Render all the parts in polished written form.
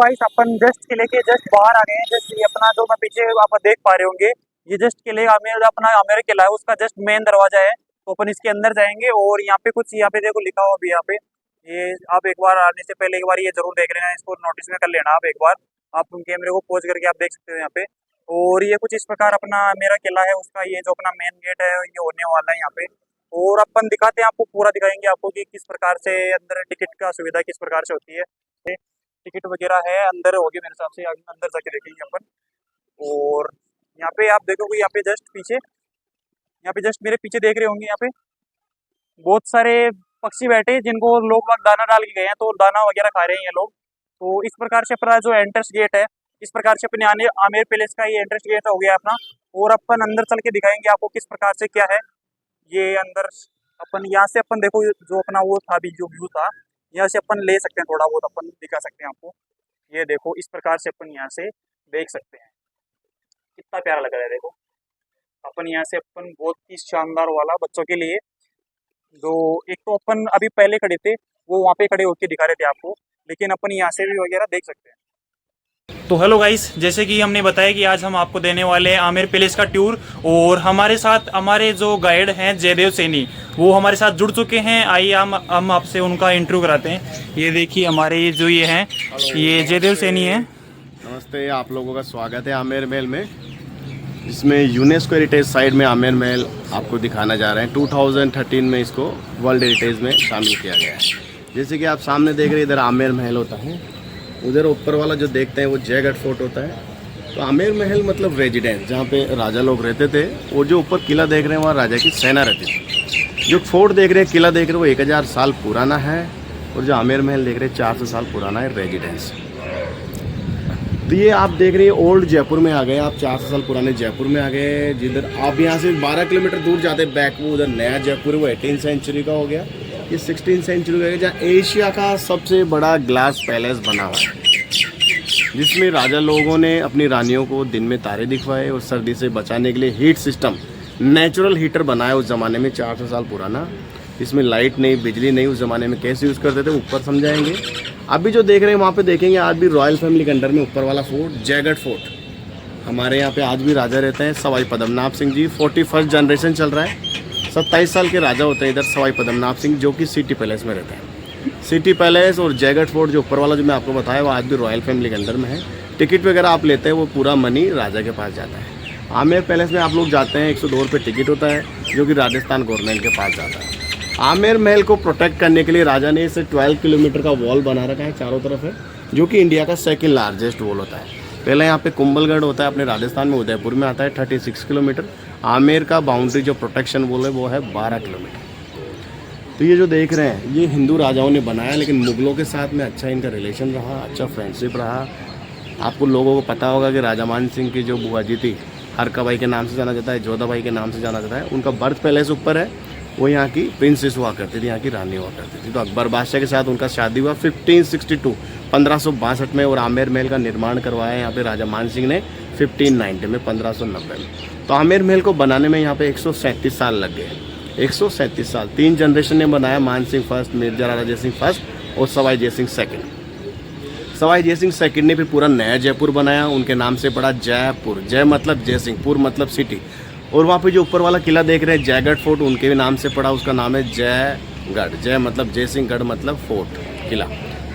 Guys अपन just किले के just बाहर आ गए हैं। जस्ट ये अपना जो मैं पीछे आप देख पा रहे होंगे, ये जस्ट किले आमेर अपना आमेर किला है, उसका जस्ट मेन दरवाजा है। तो अपन इसके अंदर जाएंगे और यहाँ पे कुछ यहाँ पे देखो लिखा हुआ भी यहाँ पे। ये आप एक बार आने से पहले एक बार ये जरूर देख लेना, इसको नोटिस में कर लेना आप एक बार। आप कैमरे को पॉज करके आप देख सकते हो यहाँ पे। और ये कुछ इस प्रकार अपना मेरा किला है, उसका ये जो अपना मेन गेट है ये होने वाला है यहाँ पे। और अपन दिखाते हैं आपको, पूरा दिखाएंगे आपको कि किस प्रकार से अंदर टिकट का सुविधा किस प्रकार से होती है। टिकट वगैरह है अंदर होगी मेरे हिसाब से, आगे अंदर जाके देखेंगे अपन। और यहाँ पे आप देखोगे, यहाँ पे जस्ट पीछे, यहाँ पे जस्ट मेरे पीछे देख रहे होंगे, यहाँ पे बहुत सारे पक्षी बैठे जिनको लोग बाग दाना डाल के गए हैं, तो दाना वगैरह खा रहे हैं ये लोग। तो इस प्रकार से अपना जो एंट्रेंस गेट है, इस प्रकार से अपने आने आमेर पैलेस का ये एंट्रेंस गेट हो गया अपना। और अपन अंदर चल के दिखाएंगे आपको किस प्रकार से क्या है ये अंदर। अपन यहाँ से अपन देखो जो अपना वो था भी, जो व्यू था यहाँ से अपन ले सकते हैं, थोड़ा बहुत अपन दिखा सकते हैं आपको। ये देखो इस प्रकार से अपन यहाँ से देख सकते हैं, कितना प्यारा लग रहा है। देखो अपन यहाँ से अपन बहुत ही शानदार वाला बच्चों के लिए, जो एक तो अपन अभी पहले खड़े थे वो वहाँ पे खड़े होकर दिखा रहे थे आपको, लेकिन अपन यहाँ से भी वगैरह देख सकते हैं। तो हेलो गाइस, जैसे कि हमने बताया कि आज हम आपको देने वाले हैं आमेर पैलेस का टूर। और हमारे साथ हमारे जो गाइड हैं जयदेव सैनी, वो हमारे साथ जुड़ चुके हैं। आइए हम आपसे उनका इंटरव्यू कराते हैं। ये देखिए हमारे ये हैं, ये जयदेव सैनी हैं। नमस्ते, आप लोगों का स्वागत है आमेर महल में, जिसमें यूनेस्को हेरिटेज साइट में आमेर महल आपको दिखाना जा रहे हैं। 2013 में इसको वर्ल्ड हेरिटेज में शामिल किया गया है। जैसे कि आप सामने देख रहे हैं, इधर आमेर महल होता है, उधर ऊपर वाला जो देखते हैं वो जयगढ़ फोर्ट होता है। तो आमेर महल मतलब रेजिडेंस, जहाँ पे राजा लोग रहते थे। और जो ऊपर किला देख रहे हैं वहाँ राजा की सेना रहती थी। जो फोर्ट देख रहे हैं, किला देख रहे हैं, वो 1000 साल पुराना है। और जो आमेर महल देख रहे हैं 400 साल पुराना है, रेजिडेंस। तो ये आप देख रहे हैं ओल्ड जयपुर में आ गए आप, 400 साल पुराने जयपुर में आ गए। जिधर आप यहाँ से 12 किलोमीटर दूर जाते बैक, वो उधर नया जयपुर है, वो 18th सेंचुरी का हो गया। ये 16th सेंचुरी का है, जहाँ एशिया का सबसे बड़ा ग्लास पैलेस बना हुआ है, जिसमें राजा लोगों ने अपनी रानियों को दिन में तारे दिखवाए और सर्दी से बचाने के लिए हीट सिस्टम, नेचुरल हीटर बनाया उस ज़माने में, 400 साल पुराना। इसमें लाइट नहीं, बिजली नहीं, उस ज़माने में कैसे यूज़ करते थे ऊपर समझाएंगे। अभी जो देख रहे हैं वहाँ पे देखेंगे, आज भी रॉयल फैमिली के अंडर में ऊपर वाला फोर्ट जयगढ़ फोर्ट। हमारे यहाँ पे आज भी राजा रहते हैं सवाई पद्मनाभ सिंह जी, 41st जनरेशन चल रहा है। 27 साल के राजा होते हैं इधर सवाई पद्मनाभ सिंह, जो कि सिटी पैलेस में रहते हैं। सिटी पैलेस और जयगढ़ फोर्ट जो ऊपर वाला जो मैं आपको बताया, वो आज भी रॉयल फैमिली के अंडर में है। टिकट वगैरह आप लेते हैं, वो पूरा मनी राजा के पास जाता है। आमेर पैलेस में आप लोग जाते हैं, 102 रुपये टिकट होता है, जो कि राजस्थान गवर्नमेंट के पास जाता है। आमेर महल को प्रोटेक्ट करने के लिए राजा ने इसे 12 किलोमीटर का वॉल बना रखा है, चारों तरफ है, जो कि इंडिया का सेकंड लार्जेस्ट वॉल होता है। पहले यहाँ पे कुंभलगढ़ होता है अपने राजस्थान में, उदयपुर में आता है 36 किलोमीटर। आमेर का बाउंड्री जो प्रोटेक्शन वॉल है वो है 12 किलोमीटर। तो ये जो देख रहे हैं ये हिंदू राजाओं ने बनाया, लेकिन मुगलों के साथ में अच्छा इनका रिलेशन रहा, अच्छा फ्रेंडशिप रहा। आपको लोगों को पता होगा कि राजा मान सिंह की जो बुआ जी थी, हरकाबाई के नाम से जाना जाता है, जोधाबाई के नाम से जाना जाता है, उनका बर्थ पैलेस ऊपर है। वो यहाँ की प्रिंसेस हुआ करती थी, यहाँ की रानी हुआ करती थी। तो अकबर बादशाह के साथ उनका शादी हुआ 1562 में, और आमेर महल का निर्माण करवाया यहाँ पे राजा मान सिंह ने 1590 में, 1590 में। तो आमेर महल को बनाने में यहाँ पे 137 साल लग गए, 137 साल। 3 जनरेशन ने बनाया, मान सिंह फर्स्ट, मिर्जा राजा जय सिंह फर्स्ट और सवाई जय सिंह सेकंड। सवाई जय सिंह सेकंड ने फिर पूरा नया जयपुर बनाया, उनके नाम से पड़ा जयपुर। जय मतलब जय सिंह, पुर मतलब सिटी। और वहाँ पे जो ऊपर वाला किला देख रहे हैं जयगढ़ फोर्ट, उनके भी नाम से पड़ा, उसका नाम है जयगढ़। जय मतलब जय सिंह, गढ़ मतलब फोर्ट, किला।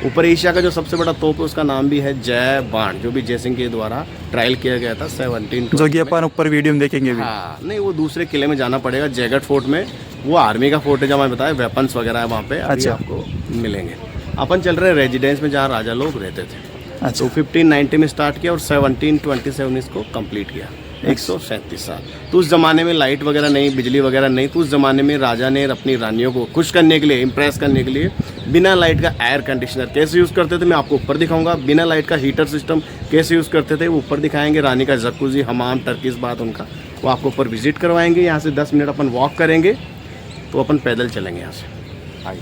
ऊपर एशिया का जो सबसे बड़ा तोप है उसका नाम भी है जय बाण, जो भी जय सिंह के द्वारा ट्रायल किया गया था 1720 जो कि अपन ऊपर वीडियो में देखेंगे भी। हाँ, नहीं वो दूसरे किले में जाना पड़ेगा। जयगढ़ फोर्ट में वो आर्मी का फोर्ट है, जहाँ मैं बताया वेपन्स वगैरह है वहाँ पे। अच्छा, आपको मिलेंगे। अपन चल रहे हैं रेजिडेंस में, जहाँ राजा लोग रहते थे। अच्छा। तो 1590 में स्टार्ट किया और 1727 इसको कंप्लीट किया, 137 साल। तो उस ज़माने में लाइट वगैरह नहीं, बिजली वगैरह नहीं। तो उस ज़माने में राजा ने अपनी रानियों को खुश करने के लिए, इम्प्रेस करने के लिए, बिना लाइट का एयर कंडीशनर कैसे यूज़ करते थे मैं आपको ऊपर दिखाऊंगा। बिना लाइट का हीटर सिस्टम कैसे यूज़ करते थे वो ऊपर दिखाएंगे। रानी का जकूजी, हमाम, टर्किश बाथ उनका, वो आपको ऊपर विजिट करवाएंगे। यहाँ से 10 मिनट अपन वॉक करेंगे, तो अपन पैदल चलेंगे यहाँ से। आइए।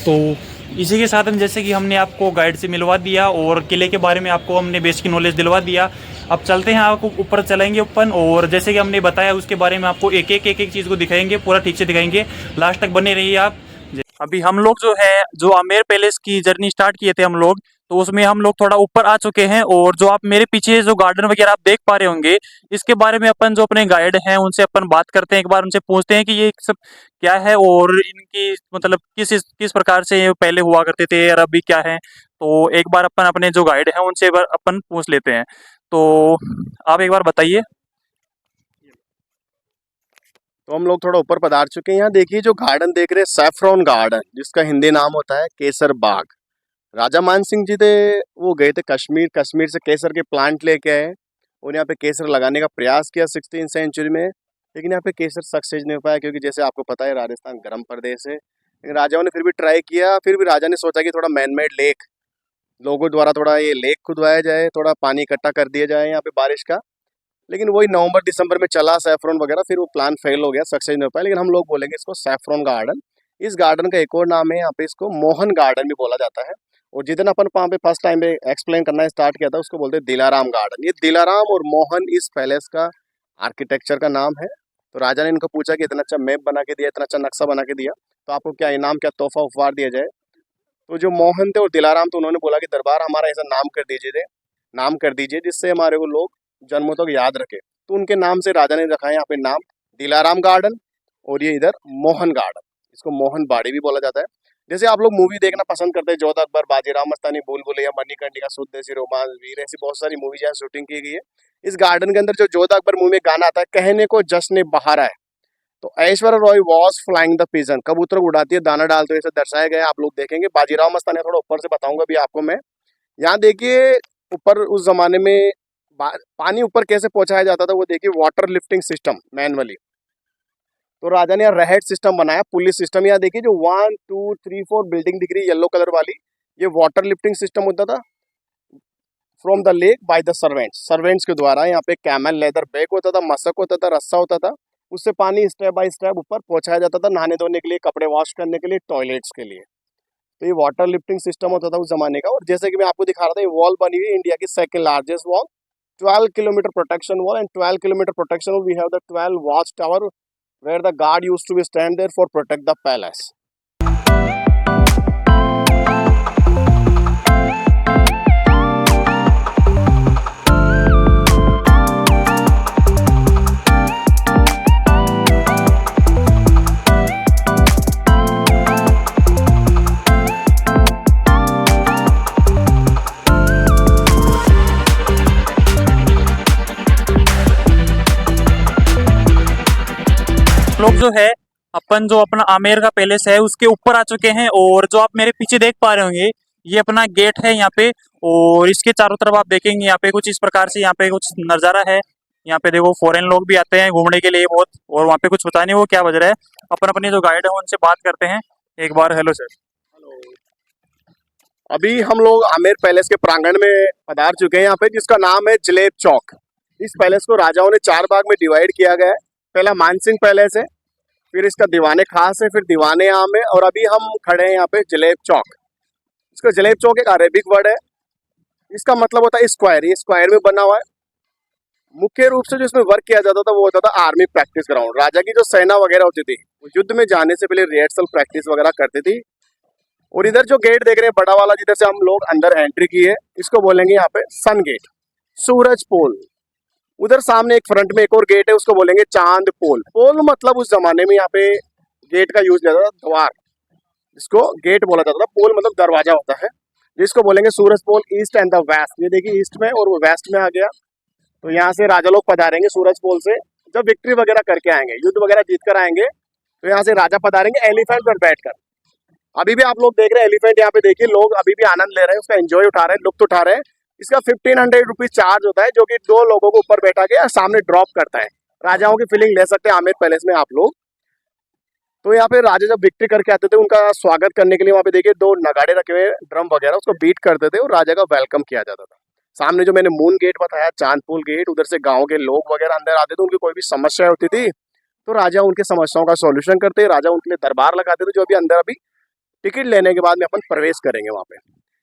तो इसी के साथ हम, जैसे कि हमने आपको गाइड से मिलवा दिया और किले के बारे में आपको हमने बेसिक नॉलेज दिलवा दिया, अब चलते हैं आपको ऊपर चलेंगे अपन। और जैसे कि हमने बताया उसके बारे में आपको एक एक चीज़ को दिखाएंगे, पूरा ठीक से दिखाएंगे, लास्ट तक बने रहिए आप। अभी हम लोग जो है, जो आमेर पैलेस की जर्नी स्टार्ट किए थे हम लोग, तो उसमें हम लोग थोड़ा ऊपर आ चुके हैं। और जो आप मेरे पीछे जो गार्डन वगैरह आप देख पा रहे होंगे, इसके बारे में अपन जो अपने गाइड हैं उनसे अपन बात करते हैं, एक बार उनसे पूछते हैं कि ये सब क्या है और इनकी मतलब किस प्रकार से ये पहले हुआ करते थे और अभी क्या है। तो एक बार अपन अपने जो गाइड हैं उनसे एक बार अपन पूछ लेते हैं। तो आप एक बार बताइए। तो हम लोग थोड़ा ऊपर पधार चुके हैं। यहाँ देखिए जो गार्डन देख रहे हैं, सैफरॉन गार्डन, जिसका हिंदी नाम होता है केसर बाग। राजा मान सिंह जी थे, वो गए थे कश्मीर, कश्मीर से केसर के प्लांट लेके आए और यहाँ पे केसर लगाने का प्रयास किया 16वीं सेंचुरी में। लेकिन यहाँ पे केसर सक्सेस नहीं हो पाया, क्योंकि जैसे आपको पता है राजस्थान गर्म प्रदेश है। लेकिन राजाओं ने फिर भी ट्राई किया, फिर भी राजा ने सोचा कि थोड़ा मैन मेड लेक, लोगों द्वारा थोड़ा ये लेक खुदवाया जाए, थोड़ा पानी इकट्ठा कर दिया जाए यहाँ पे बारिश का। लेकिन वही नवंबर दिसंबर में चला सैफरॉन वगैरह, फिर वो प्लान फेल हो गया, सक्सेस नहीं हो पाया। लेकिन हम लोग बोलेंगे इसको सैफरॉन गार्डन। इस गार्डन का एक और नाम है, यहाँ पे इसको मोहन गार्डन भी बोला जाता है। और जितना अपन वहाँ पे फर्स्ट टाइम पे एक्सप्लेन करना स्टार्ट किया था, उसको बोलते हैं दिलाराम गार्डन। ये दिलाराम और मोहन इस पैलेस का आर्किटेक्चर का नाम है। तो राजा ने इनको पूछा कि इतना अच्छा मैप बना के दिया, इतना अच्छा नक्शा बना के दिया, तो आपको क्या इनाम, क्या तोहफा उपहार दिया जाए। तो जो मोहन थे और दिलाराम, तो उन्होंने बोला कि दरबार हमारा ऐसा नाम कर दीजिए जिससे हमारे को लोग जन्मों तक याद रखे। तो उनके नाम से राजा ने रखा है यहाँ पे नाम दिलाराम गार्डन। और ये इधर मोहन गार्डन, इसको मोहन बाड़ी भी बोला जाता है। जैसे आप लोग मूवी देखना पसंद करते हैं, जोधा अकबर, बाजीराव मस्तानी, भूल भुलैया, मणिकर्णिका, स्वदेशी रोमांस, वीर, ऐसी बहुत सारी मूवीज यहाँ शूटिंग की गई है। इस गार्डन के अंदर जो जोधा अकबर मूवी में गाना आता है, कहने को जश्न बहार है, तो Aishwarya Roy was flying the pigeon, कबूतर को उड़ाती है दाना डालते हुए, ऐसे दर्शाया गया है। आप लोग देखेंगे। बाजीराव मस्तानी थोड़ा ऊपर से बताऊंगा भी आपको मैं। यहाँ देखिए ऊपर उस जमाने में पानी ऊपर कैसे पहुंचाया जाता था, वो देखिए वाटर लिफ्टिंग सिस्टम मैनुअली। तो राजा ने यहाँ रेहेड सिस्टम बनाया, पुलिस सिस्टम। यहाँ देखिए जो 1 2 3 4 बिल्डिंग दिख रही है येलो कलर वाली, ये वाटर लिफ्टिंग सिस्टम होता था from the lake by the servants के द्वारा। यहाँ पे कैमल लेदर बैग होता था, मशक होता था, रस्सा होता था, उससे पानी स्टेप बाय स्टेप ऊपर पहुंचाया जाता था, नहाने धोने के लिए, कपड़े वॉश करने के लिए, टॉयलेट्स के लिए। तो ये वाटर लिफ्टिंग सिस्टम होता था उस जमाने का। और जैसे कि मैं आपको दिखा रहा था, ये वॉल बनी हुई इंडिया की second largest wall, 12 kilometre protection wall. And 12 kilometre protection wall, we have the 12 watch tower where the guard used to be stand there for protect the palace. लोग जो है अपन जो अपना आमेर का पैलेस है उसके ऊपर आ चुके हैं। और जो आप मेरे पीछे देख पा रहे होंगे, ये अपना गेट है यहाँ पे। और इसके चारों तरफ आप देखेंगे यहाँ पे कुछ इस प्रकार से यहाँ पे कुछ नज़ारा है। यहाँ पे देखो फॉरेन लोग भी आते हैं घूमने के लिए बहुत। और वहाँ पे कुछ पता नहीं वो क्या बज रहा है। अपन अपने जो गाइड है उनसे बात करते हैं एक बार। Hello sir. अभी हम लोग आमेर पैलेस के प्रांगण में पधार चुके हैं, यहाँ पे जिसका नाम है जलेब चौक। इस पैलेस को राजाओं ने 4 भाग में डिवाइड किया गया है। पहला मानसिंह पैलेस है, फिर इसका दीवाने खास है, फिर दीवाने आम है, और अभी हम खड़े हैं यहाँ पे जलेब चौक। इसका जलेब चौक एक अरेबिक वर्ड है, इसका मतलब होता है स्क्वायर। ये स्क्वायर में बना हुआ है। मुख्य रूप से जो इसमें वर्क किया जाता था वो होता था आर्मी प्रैक्टिस ग्राउंड। राजा की जो सेना वगैरह होती थी वो युद्ध में जाने से पहले रिहर्सल प्रैक्टिस वगैरह करती थी। और इधर जो गेट देख रहे हैं बड़ा वाला, जिधर से हम लोग अंदर एंट्री की है, इसको बोलेंगे यहाँ पे सन गेट, सूरज पोल। उधर सामने एक फ्रंट में एक और गेट है, उसको बोलेंगे चांद पोल। पोल मतलब उस जमाने में यहाँ पे गेट का यूज किया जाता था, द्वार, जिसको गेट बोला जाता था। पोल मतलब दरवाजा होता है, जिसको बोलेंगे सूरज पोल। ईस्ट एंड द वेस्ट, ये देखिए ईस्ट में और वो वेस्ट में आ गया। तो यहाँ से राजा लोग पधारेंगे सूरज पोल से, जब विक्ट्री वगैरह करके आएंगे, युद्ध वगैरह जीत कर आएंगे, तो यहाँ से राजा पधारेंगे एलिफेंट पर बैठकर। अभी भी आप लोग देख रहे हैं एलिफेंट, यहाँ पे देखिए लोग अभी भी आनंद ले रहे हैं, उसका एंजॉय उठा रहे हैं, लुत्फ उठा रहे हैं। इसका 1500 रुपीज चार्ज होता है, जो कि 2 लोगों को ऊपर बैठा के सामने ड्रॉप करता है। राजाओं की फीलिंग ले सकते हैं आमेर पैलेस में आप लोग। तो यहाँ पे राजा जब विक्ट्री करके आते थे, उनका स्वागत करने के लिए वहाँ पे देखिए 2 नगाड़े रखे हुए, ड्रम वगैरह, उसको बीट करते थे और राजा का वेलकम किया जाता था। सामने जो मैंने मून गेट बताया, चांदपुल गेट, उधर से गाँव के लोग वगैरह अंदर आते थे, उनकी कोई भी समस्या होती थी तो राजा उनकी समस्याओं का सोल्यूशन करते, राजा उनके लिए दरबार लगाते थे। जो अभी अंदर अभी टिकट लेने के बाद में अपन प्रवेश करेंगे वहाँ पे।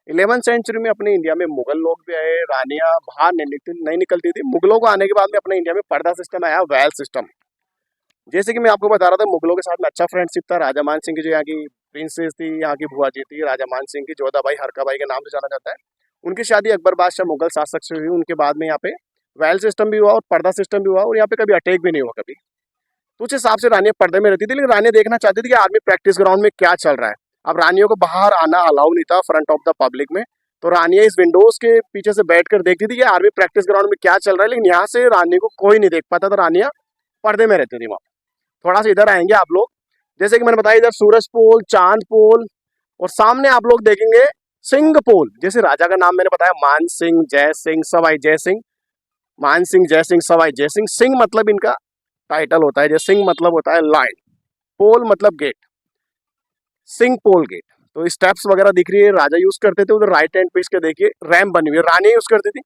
11वीं सेंचुरी में अपने इंडिया में मुगल लोग भी आए, रानियां बाहर नहीं निकलती थी। मुगलों को आने के बाद में अपने इंडिया में पर्दा सिस्टम आया, वेल सिस्टम। जैसे कि मैं आपको बता रहा था, मुगलों के साथ में अच्छा फ्रेंडशिप था। राजा मान सिंह की जो यहाँ की प्रिंसेस थी, यहाँ की बुआ जी थी, राजा मान सिंह की जोधाबाई, हरकाबाई के नाम से जाना जाता है। उनकी शादी अकबर बादशाह मुगल शासक से हुई। उनके बाद में यहाँ पे वेल सिस्टम भी हुआ और पर्दा सिस्टम भी हुआ, और यहाँ पे कभी अटैक भी नहीं हुआ कभी। तो उस हिसाब से रानियां पर्दे में रहती थी, लेकिन रानियां देखना चाहती थी कि आर्मी प्रैक्टिस ग्राउंड में क्या चल रहा है। अब रानियों को बाहर आना अलाउ नहीं था फ्रंट ऑफ द पब्लिक में, तो रानियां इस विंडोज के पीछे से बैठकर देखती थी कि आर्मी प्रैक्टिस ग्राउंड में क्या चल रहा है, लेकिन यहाँ से रानी को कोई नहीं देख पाता, तो रानियां पर्दे में रहती थी वहाँ। थोड़ा सा इधर आएंगे आप लोग, जैसे कि मैंने बताया इधर सूरज पोल, चांद पोल, और सामने आप लोग देखेंगे सिंह पोल। जैसे राजा का नाम मैंने बताया, मान सिंह, जय सिंह, सवाई जय सिंह। मान सिंह, जय सिंह, सवाई जय सिंह। सिंह मतलब इनका टाइटल होता है, जय सिंह मतलब होता है लाइन, पोल मतलब गेट, सिंह पोल गेट। तो स्टेप्स वगैरह दिख रही है, राजा यूज करते थे। उधर राइट हैंड पे इसके देखिए रैम्प बनी हुई है, रानियां यूज करती थी।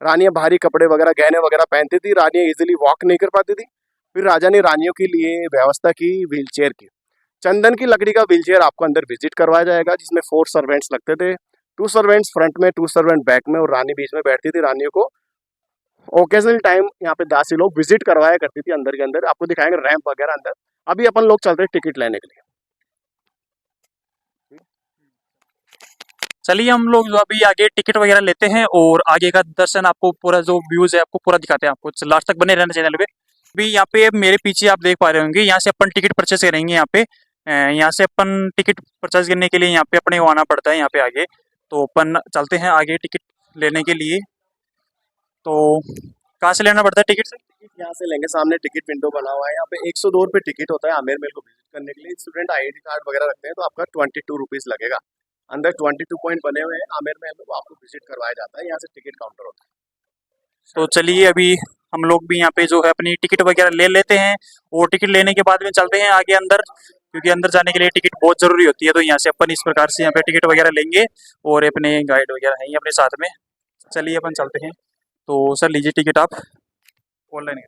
रानियां भारी कपड़े वगैरह, गहने वगैरह पहनती थी, रानियां इजीली वॉक नहीं कर पाती थी। फिर राजा ने रानियों के लिए व्यवस्था की व्हील चेयर की। चंदन की लकड़ी का व्हील चेयर आपको अंदर विजिट करवाया जाएगा, जिसमें 4 सर्वेंट्स लगते थे, 2 सर्वेंट्स फ्रंट में, 2 सर्वेंट बैक में, और रानी बीच में बैठती थी। रानियों को ओकेजनल टाइम यहाँ पे दासी लोग विजिट करवाया करती थी अंदर के अंदर। आपको दिखाएंगे रैंप वगैरह अंदर। अभी अपन लोग चलते हैं टिकट लेने के लिए। चलिए हम लोग जो अभी आगे टिकट वगैरह लेते हैं और आगे का दर्शन आपको पूरा जो व्यूज है आपको पूरा दिखाते हैं। आपको लास्ट तक बने रहना चैनल पे। अभी यहाँ पे मेरे पीछे आप देख पा रहे होंगे, यहाँ से अपन टिकट परचेस करेंगे। यहाँ पे यहाँ से अपन टिकट परचेस करने के लिए यहाँ पे अपने को आना पड़ता है यहाँ पे आगे। तो अपन चलते हैं आगे टिकट लेने के लिए। तो कहाँ से लेना पड़ता है टिकट से? यहाँ से लेंगे, सामने टिकट विंडो बना हुआ है। यहाँ पे 102 रुपये टिकट होता है आमेर मेल को विजिट करने के लिए। स्टूडेंट आईडी कार्ड वगैरह रखते हैं तो आपका 22 रुपीज़ लगेगा। अंदर 22 पॉइंट बने हुए हैं आमेर मेल में, वो आपको विजिट करवाया जाता है। यहाँ से टिकट काउंटर होता है। तो चलिए अभी हम लोग भी यहाँ पे जो है अपनी टिकट वगैरह ले लेते हैं और टिकट लेने के बाद में चलते हैं आगे अंदर, क्योंकि अंदर जाने के लिए टिकट बहुत ज़रूरी होती है। तो यहाँ से अपन इस प्रकार से यहाँ पे टिकट वगैरह लेंगे और अपने गाइड वगैरह हैं अपने साथ में। चलिए अपन चलते हैं। तो सर लीजिए टिकट आप ऑनलाइन।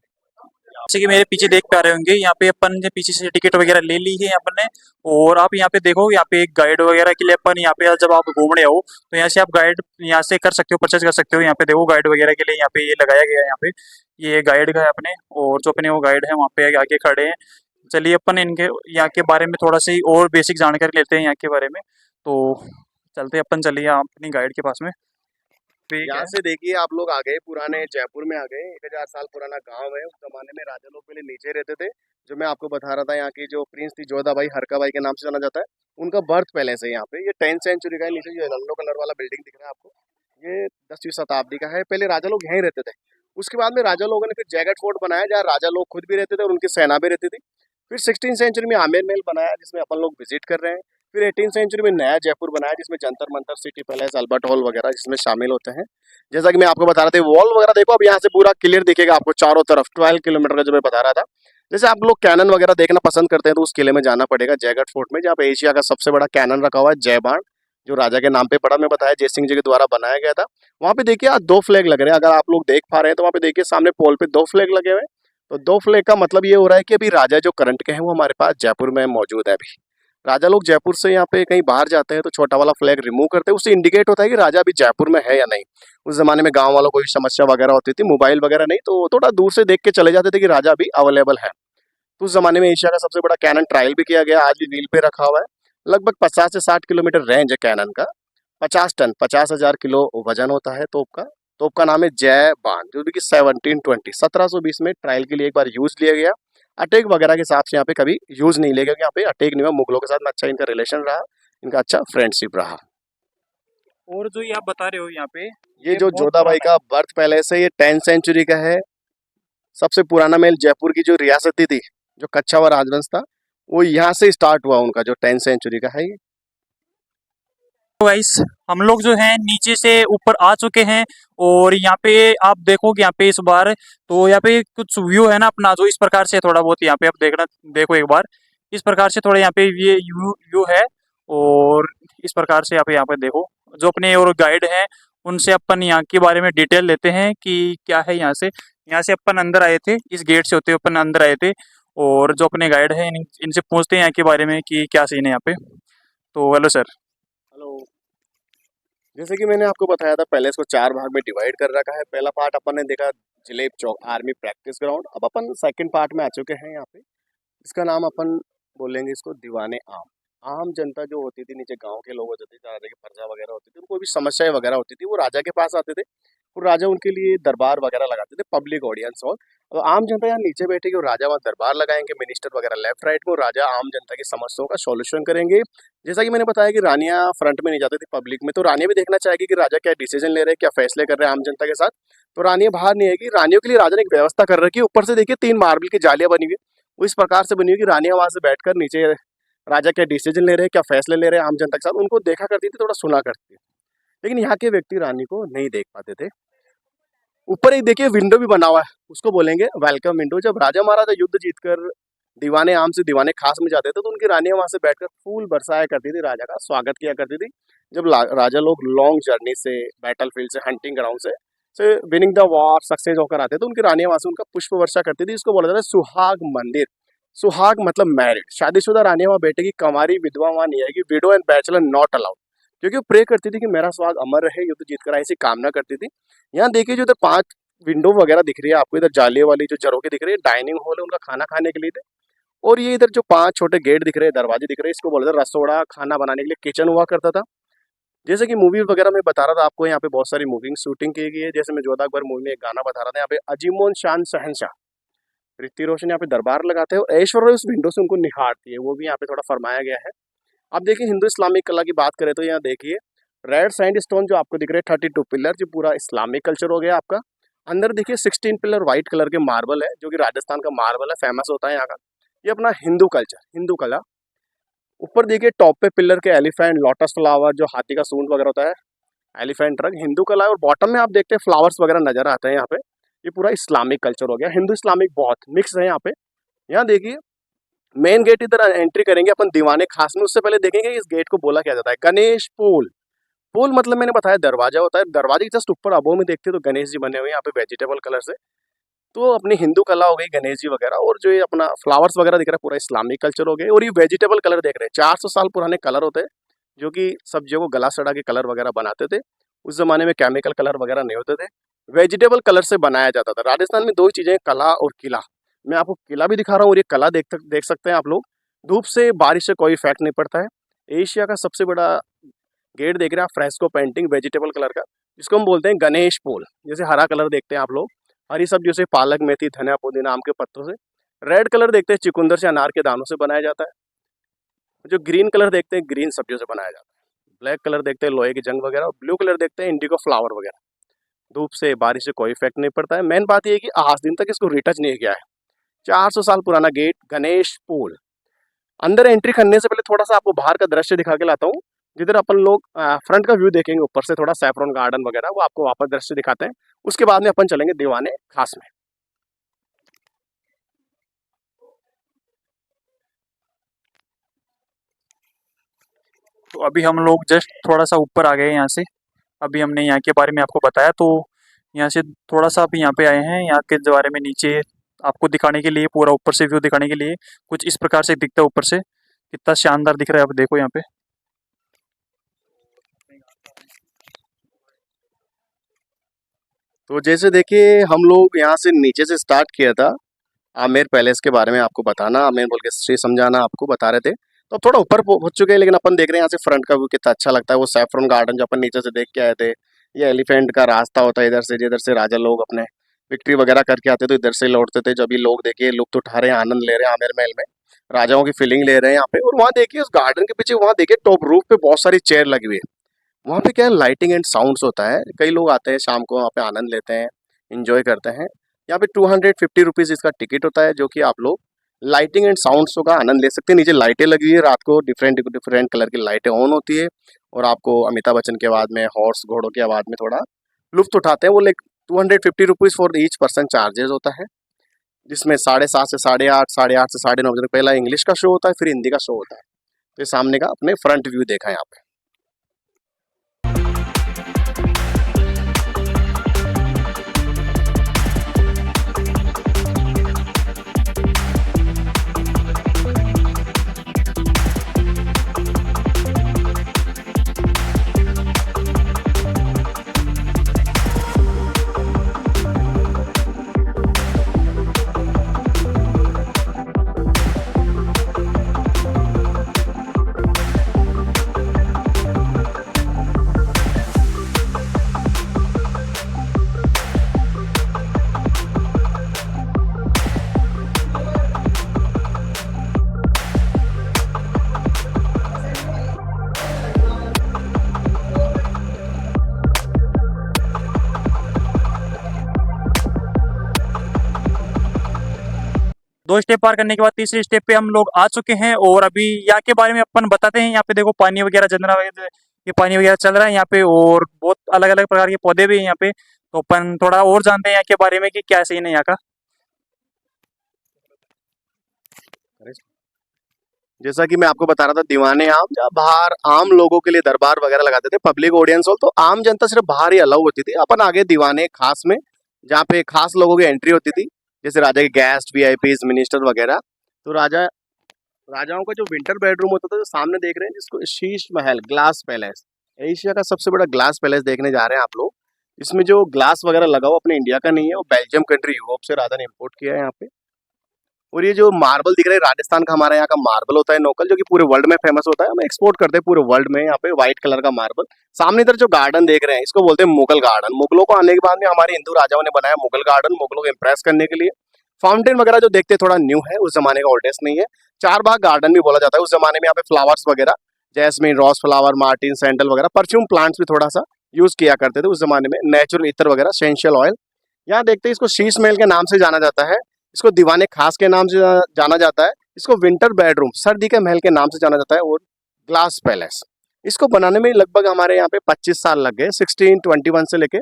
जैसे कि मेरे पीछे देख पा रहे होंगे, यहाँ पे अपन ने पीछे से टिकट वगैरह ले ली है अपन ने। और आप यहाँ पे देखो, यहाँ पे एक गाइड वगैरह के लिए अपन यहाँ पे जब आप घूमने आओ तो यहाँ से आप गाइड यहाँ से कर सकते हो, परचेज कर सकते हो। यहाँ पे देखो गाइड वगैरह के लिए यहाँ पे ये लगाया गया है। यहाँ पे ये गाइड का है अपने, और जो अपने वो गाइड है वहाँ पे आगे खड़े हैं। चलिए अपन इनके यहाँ के बारे में थोड़ा सी और बेसिक जानकारी लेते हैं यहाँ के बारे में। तो चलते अपन, चलिए अपनी गाइड के पास में। यहाँ से देखिए आप लोग आ गए पुराने जयपुर में आ गए। 1000 साल पुराना गांव है। उस जमाने में राजा लोग पहले नीचे रहते थे। जो मैं आपको बता रहा था, यहाँ की जो प्रिंस थी जोधाबाई, हरकाबाई के नाम से जाना जाता है, उनका बर्थ पैलेस है यहाँ पे। ये 10th सेंचुरी का है। नीचे जो येलो कलर वाला बिल्डिंग दिख रहा है आपको, ये 10वीं शताब्दी का है। पहले राजा लोग यहीं रहते थे। उसके बाद में राजा लोगों ने फिर जैगट फोर्ट बनाया, जहाँ राजा लोग खुद भी रहते थे और उनकी सेना भी रहती थी। फिर 16th सेंचुरी में आमेर महल बनाया, जिसमें अपन लोग विजिट कर रहे हैं। फिर 18th सेंचुरी में नया जयपुर बनाया, जिसमें Jantar Mantar, city palace, Albert hall वगैरह जिसमें शामिल होते हैं। जैसा कि मैं आपको बता रहा था, वॉल वगैरह देखो, अब यहाँ से पूरा क्लियर दिखेगा आपको चारों तरफ। 12 किलोमीटर का जो मैं बता रहा था। जैसे आप लोग कैनन वगैरह देखना पसंद करते हैं तो उस किले में जाना पड़ेगा, जयगढ़ फोर्ट में, जहाँ पे एशिया का सबसे बड़ा कैनन रखा हुआ है, जयबाण, जो राजा के नाम पे पड़ा, मैं बताया जय सिंह जी के द्वारा बनाया गया था। वहाँ पे देखिए आज 2 फ्लैग लग रहे हैं। अगर आप लोग देख पा रहे हैं तो वहाँ पे देखिए सामने पोल पे 2 फ्लैग लगे हुए हैं। तो 2 फ्लैग का मतलब ये हो रहा है कि अभी राजा जो करंट के हैं वो हमारे पास जयपुर में मौजूद है। अभी राजा लोग जयपुर से यहाँ पे कहीं बाहर जाते हैं तो छोटा वाला फ्लैग रिमूव करते हैं, उससे इंडिकेट होता है कि राजा अभी जयपुर में है या नहीं। उस जमाने में गांव वालों को कोई समस्या वगैरह होती थी, मोबाइल वगैरह नहीं, तो थोड़ा दूर से देख के चले जाते थे कि राजा अभी अवेलेबल है। तो उस जमाने में एशिया का सबसे बड़ा कैनन ट्रायल भी किया गया, आज भी व्हील पे रखा हुआ है। लगभग 50 से 60 किलोमीटर रेंज है कैनन का। 50 टन, 50,000 किलो वजन होता है तोप का। तोप का नाम है जय बाण, जो कि 1720 में ट्रायल के लिए एक बार यूज लिया गया। अटैक वगैरह के हिसाब से यहाँ पे कभी यूज नहीं लेगा, यहाँ पे अटैक नहीं हुआ। मुगलों के साथ में अच्छा इनका रिलेशन रहा, इनका अच्छा फ्रेंडशिप रहा। और जो ये आप बता रहे हो यहाँ पे, ये जो जोधाबाई का बर्थ पैलेस है, ये 10th सेंचुरी का है। सबसे पुराना महल जयपुर की जो रियासती थी, जो कच्छावा राजवंश था, वो यहाँ से स्टार्ट हुआ उनका, जो 10th सेंचुरी का है ये। तो गाइस हम लोग जो है नीचे से ऊपर आ चुके हैं और यहाँ पे आप देखोगे, यहाँ पे इस बार तो यहाँ पे कुछ व्यू है ना अपना, जो इस प्रकार से थोड़ा बहुत यहाँ पे आप देखो एक बार इस प्रकार से थोड़ा यहाँ पे ये व्यू है। और इस प्रकार से यहाँ पे देखो, जो अपने और गाइड हैं उनसे अपन यहाँ के बारे में डिटेल लेते हैं कि क्या है। यहाँ से अपन अंदर आए थे, इस गेट से होते हुए अपन अंदर आए थे। और जो अपने गाइड हैं इनसे पूछते हैं यहाँ के बारे में कि क्या सीन है यहाँ पे। तो हेलो सर। हेलो। जैसे कि मैंने आपको बताया था, पैलेस को 4 भाग में डिवाइड कर रखा है। पहला पार्ट अपन ने देखा जिलेब चौक आर्मी प्रैक्टिस ग्राउंड। अब अपन सेकंड पार्ट में आ चुके हैं यहाँ पे। इसका नाम अपन बोलेंगे इसको दीवाने आम। आम जनता जो होती थी, नीचे गांव के लोग होते थे, राजा की प्रजा वगैरह होती थी, उनको भी समस्याएं वगैरह होती थी, वो राजा के पास आते थे और राजा उनके लिए दरबार वगैरह लगाते थे, पब्लिक ऑडियंस हॉल। और आम जनता यहाँ नीचे बैठेगी और राजा वहाँ दरबार लगाएंगे, मिनिस्टर वगैरह लेफ्ट राइट में, और राजा आम जनता की समस्याओं का सॉल्यूशन करेंगे। जैसा कि मैंने बताया कि रानियां फ्रंट में नहीं जाती थी पब्लिक में, तो रानियां भी देखना चाहेगी कि राजा क्या डिसीजन ले रहे हैं, क्या फैसले कर रहे हैं आम जनता के साथ। तो रानियां बाहर नहीं आएगी, रानियों के लिए राजा ने एक व्यवस्था कर रखी है। ऊपर से देखिए 3 मार्बल की जालियां बनी हुई है, वो इस प्रकार से बनी हुई कि रानियां वहां से बैठकर नीचे राजा क्या डिसीजन ले रहे हैं, क्या फैसले ले रहे हैं आम जनता के साथ, उनको देखा करती थी, थोड़ा सुना करती थी। लेकिन यहाँ के व्यक्ति रानी को नहीं देख पाते थे। ऊपर एक देखिए विंडो भी बना हुआ है, उसको बोलेंगे वेलकम विंडो। जब राजा महाराजा युद्ध जीतकर दीवाने आम से दीवाने खास में जाते थे, तो उनकी रानियां वहां से बैठकर फूल बरसाया करती थी, राजा का स्वागत किया करती थी। जब राजा लोग लॉन्ग जर्नी से, बैटल फील्ड से, हंटिंग ग्राउंड से विनिंग द वॉर सक्सेस होकर आते, तो उनकी रानियां वहां से उनका पुष्प वर्षा करती थी। इसको बोला जाता है सुहाग मंदिर। सुहाग मतलब मैरिड, शादीशुदा रानियां वहां बैठेगी, कंवारी विधवा वहां नहीं आएगी, window and bachelor not allowed, क्योंकि वो प्रे करती थी कि मेरा स्वाद अमर रहे, युद्ध जीत कर ऐसी कामना करती थी। यहाँ देखिए जो इधर 5 विंडो वगैरह दिख रही है आपको, इधर जालियों वाली जो जरों की दिख रही है, डाइनिंग हॉल है उनका खाना खाने के लिए थे। और ये इधर जो 5 छोटे गेट दिख रहे हैं, दरवाजे दिख रहे हैं, इसको बोलते हैं रसोड़ा, खाना बनाने के लिए किचन हुआ करता था। जैसे कि मूवी वगैरह में बता रहा था आपको, यहाँ पे बहुत सारी मूविंग शूटिंग की गई है। जैसे मैं जोधा अकबर मूवी में एक गाना बता रहा था, यहाँ पे अजीमोन शान शहनशाह ऋतिक रोशन यहाँ पे दरबार लगाते हैं और ऐश्वर्या उस विंडो से उनको निहारती है, वो भी यहाँ पे थोड़ा फरमाया गया है। अब देखिए हिंदू इस्लामिक कला की बात करें तो यहाँ देखिए रेड सैंड स्टोन जो आपको दिख रहे हैं 32 पिलर, जो पूरा इस्लामिक कल्चर हो गया आपका। अंदर देखिए 16 पिलर व्हाइट कलर के मार्बल है, जो कि राजस्थान का मार्बल है, फेमस होता है यहाँ का। ये अपना हिंदू कल्चर, हिंदू कला। ऊपर देखिए टॉप पे पिलर के एलिफेंट, लोटस फ्लावर, जो हाथी का सूंड वगैरह होता है, एलिफेंट रंग, हिंदू कला है। और बॉटम में आप देखते हैं फ्लावर्स वगैरह नजर आते हैं यहाँ पे। ये पूरा इस्लामिक कल्चर हो गया, हिंदू इस्लामिक बहुत मिक्स है यहाँ पे। यहाँ देखिए मेन गेट, इधर एंट्री करेंगे अपन दीवाने खास में, उससे पहले देखेंगे इस गेट को बोला क्या जाता है, गणेश पूल। पूल मतलब मैंने बताया दरवाजा होता है, दरवाजे के जस्ट ऊपर अबो में देखते हैं तो गणेश जी बने हुए हैं यहाँ पे वेजिटेबल कलर से। तो अपनी हिंदू कला हो गई गणेश जी वगैरह, और जो ये अपना फ्लावर्स वगैरह दिख रहा है पूरा इस्लामिक कल्चर हो गया। और ये वेजिटेबल कलर देख रहे हैं, 400 साल पुराने कलर होते हैं, जो कि सब्जियों को गला सड़ा के कलर वगैरह बनाते थे। उस जमाने में केमिकल कलर वगैरह नहीं होते थे, वेजिटेबल कलर से बनाया जाता था। राजस्थान में 2 ही चीजें, कला और किला। मैं आपको किला भी दिखा रहा हूँ और ये कला देख सकते हैं आप लोग। धूप से बारिश से कोई इफेक्ट नहीं पड़ता है। एशिया का सबसे बड़ा गेट देख रहे हैं आप, फ्रेस्को पेंटिंग वेजिटेबल कलर का, जिसको हम बोलते हैं गणेश पूल। जैसे हरा कलर देखते हैं आप लोग, हरी सब्जियों से, पालक, मेथी, धनिया, पुदीना, आम के पत्तों से। रेड कलर देखते हैं चुकंदर से, अनार के दानों से बनाया जाता है। जो ग्रीन कलर देखते हैं ग्रीन सब्जियों से बनाया जाता है। ब्लैक कलर देखते हैं लोहे की जंग वगैरह, और ब्लू कलर देखते हैं इंडिगो फ्लावर वगैरह। धूप से बारिश से कोई इफेक्ट नहीं पड़ता है। मेन बात यह है कि आज दिन तक इसको रिटच नहीं किया है। 400 साल पुराना गेट गणेश पूल। अंदर एंट्री करने से पहले थोड़ा सा आपको बाहर का दृश्य दिखा के लाता हूँ, जिधर अपन लोग फ्रंट का व्यू देखेंगे ऊपर से, थोड़ा सैफरन गार्डन वगैरह, वो आपको वापस दृश्य दिखाते हैं। उसके बाद में अपन चलेंगे दीवाने खास में। तो अभी हम लोग जस्ट थोड़ा सा ऊपर आ गए यहाँ से। अभी हमने यहाँ के बारे में आपको बताया, तो यहाँ से थोड़ा सा अभी यहाँ पे आए हैं, यहाँ के बारे में नीचे आपको दिखाने के लिए, पूरा ऊपर से व्यू दिखाने के लिए। कुछ इस प्रकार से दिखता है ऊपर से, कितना शानदार दिख रहा है। अब देखो यहाँ पे तो जैसे देखिए हम लोग यहाँ से नीचे से स्टार्ट किया था आमेर पैलेस के बारे में आपको बताना, आमेर बोल के श्री समझाना आपको बता रहे थे। तो थोड़ा ऊपर पहुंच चुके हैं, लेकिन अपन देख रहे हैं यहाँ से फ्रंट का व्यू कितना अच्छा लगता है। वो सैफरन गार्डन जो अपन नीचे से देख के आए थे, ये एलिफेंट का रास्ता होता है इधर से, जिधर से राजा लोग अपने विक्ट्री वगैरह करके आते तो इधर से लौटते थे। जब ये लोग देखिए लुत्फ उठा रहे हैं, आनंद ले रहे हैं आमेर महल में, राजाओं की फीलिंग ले रहे हैं यहाँ पे। और वहाँ देखिए उस गार्डन के पीछे, वहाँ देखिए टॉप रूफ पे बहुत सारी चेयर लगी हुई है। वहाँ पे क्या है, लाइटिंग एंड साउंड्स होता है। कई लोग आते हैं शाम को, वहाँ पे आनंद लेते हैं, इंजॉय करते हैं। यहाँ पे 250 रुपीज़ इसका टिकट होता है, जो कि आप लोग लाइटिंग एंड साउंड्स का आनंद ले सकते हैं। नीचे लाइटें लगी हुई है, रात को डिफरेंट डिफरेंट कलर की लाइटें ऑन होती है, और आपको अमिताभ बच्चन के आवाज़ में, हॉर्स घोड़ों की आवाज़ में थोड़ा लुफ्त उठाते हैं। वो like 250 rupees for each person charges होता है, जिसमें 7:30 से 8:30, 8:30 से 9:30 बजे तक पहला इंग्लिश का शो होता है, फिर हिंदी का शो होता है। तो ये सामने का अपने फ्रंट व्यू देखा है यहाँ पे। 2 स्टेप पार करने के बाद तीसरे स्टेप पे हम लोग आ चुके हैं और अभी यहाँ के बारे में अपन बताते हैं। यहाँ पे देखो पानी वगैरह झरना वगैरह, ये पानी वगैरह चल रहा है यहाँ पे और बहुत अलग अलग प्रकार के पौधे भी हैं यहाँ पे। तो अपन थोड़ा और जानते हैं यहाँ के बारे में कि क्या सीन है यहाँ का। जैसा कि मैं आपको बता रहा था, दीवाने आम, जहाँ बाहर आम लोगों के लिए दरबार वगैरह लगाते थे, पब्लिक ऑडियंस हॉल, तो आम जनता सिर्फ बाहर ही अलाउ होती थी। अपन आगे दीवाने खास में, जहाँ पे खास लोगों की एंट्री होती थी, जैसे राजा के गेस्ट, वीआईपीज, मिनिस्टर वगैरह। तो राजाओं का जो विंटर बेडरूम होता था, जो सामने देख रहे हैं, जिसको Sheesh Mahal glass palace, Asia का सबसे बड़ा ग्लास पैलेस देखने जा रहे हैं आप लोग। इसमें जो ग्लास वगैरह लगा हुआ अपने इंडिया का नहीं है, वो बेल्जियम कंट्री, यूरोप से राजा ने इम्पोर्ट किया है यहाँ पे। और ये जो मार्बल दिख रहा है, राजस्थान का हमारे यहाँ का मार्बल होता है लोकल, जो कि पूरे वर्ल्ड में फेमस होता है। हम एक्सपोर्ट करते हैं पूरे वर्ल्ड में यहाँ पे व्हाइट कलर का मार्बल। सामने इधर जो गार्डन देख रहे हैं, इसको बोलते हैं मुगल गार्डन। मुगलों को आने के बाद में हमारे हिंदू राजाओं ने बनाया मुगल गार्डन, मुगलों को इम्प्रेस करने के लिए। फाउंटेन वगैरह जो देखते थोड़ा न्यू है, उस जमाने का ओल्डेस्ट नहीं है। 4 बाग गार्डन भी बोला जाता है। उस जमाने में यहाँ पे फ्लावर्स वगैरह, जैस्मिन, रोज फ्लावर, मार्टिन, सैंडल वगैरह, परफ्यूम प्लांट्स भी थोड़ा सा यूज किया करते थे उस जमाने में। नेचुरल इत्र वगैरह, एसेंशियल ऑयल। यहाँ देखते हैं, इसको शीश महल के नाम से जाना जाता है, इसको दीवाने खास के नाम से जाना जाता है, इसको विंटर बेडरूम, सर्दी के महल के नाम से जाना जाता है, और ग्लास पैलेस। इसको बनाने में लगभग हमारे यहाँ पे 25 साल लग गए, 1621 से लेके